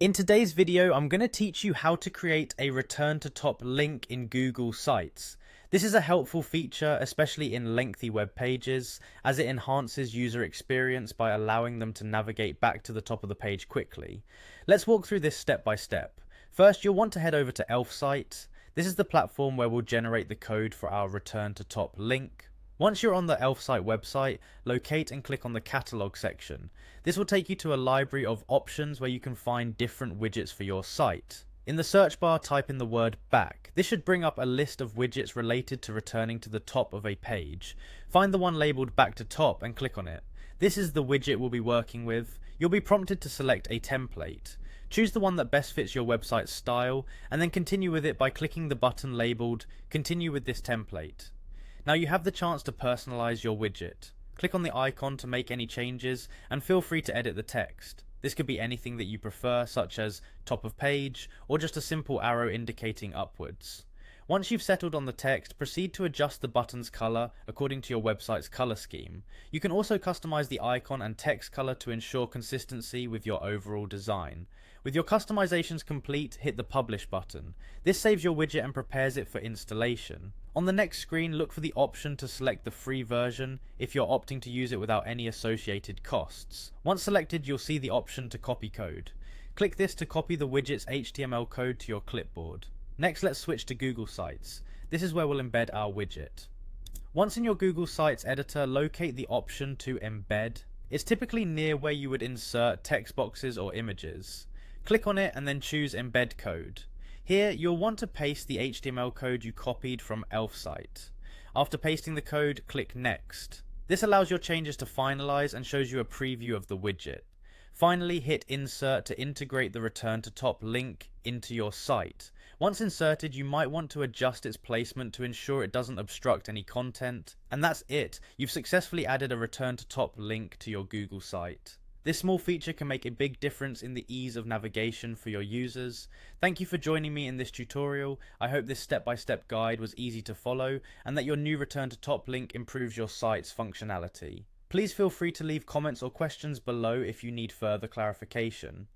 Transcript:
In today's video, I'm going to teach you how to create a return to top link in Google Sites. This is a helpful feature, especially in lengthy web pages, as it enhances user experience by allowing them to navigate back to the top of the page quickly. Let's walk through this step by step. First, you'll want to head over to Elfsight. This is the platform where we'll generate the code for our return to top link. Once you're on the Elfsight website, locate and click on the catalog section. This will take you to a library of options where you can find different widgets for your site. In the search bar, type in the word back. This should bring up a list of widgets related to returning to the top of a page. Find the one labeled back to top and click on it. This is the widget we'll be working with. You'll be prompted to select a template. Choose the one that best fits your website's style, and then continue with it by clicking the button labeled Continue with this template. Now you have the chance to personalize your widget. Click on the icon to make any changes and feel free to edit the text. This could be anything that you prefer, such as top of page or just a simple arrow indicating upwards. Once you've settled on the text, proceed to adjust the button's color according to your website's color scheme. You can also customize the icon and text color to ensure consistency with your overall design. With your customizations complete, hit the Publish button. This saves your widget and prepares it for installation. On the next screen, look for the option to select the free version if you're opting to use it without any associated costs. Once selected, you'll see the option to copy code. Click this to copy the widget's HTML code to your clipboard. Next, let's switch to Google Sites. This is where we'll embed our widget. Once in your Google Sites editor, locate the option to embed. It's typically near where you would insert text boxes or images. Click on it and then choose Embed Code. Here, you'll want to paste the HTML code you copied from Elfsight. After pasting the code, click Next. This allows your changes to finalize and shows you a preview of the widget. Finally, hit Insert to integrate the return to top link into your site. Once inserted, you might want to adjust its placement to ensure it doesn't obstruct any content. And that's it. You've successfully added a return to top link to your Google site. This small feature can make a big difference in the ease of navigation for your users. Thank you for joining me in this tutorial. I hope this step-by-step guide was easy to follow and that your new return to top link improves your site's functionality. Please feel free to leave comments or questions below if you need further clarification.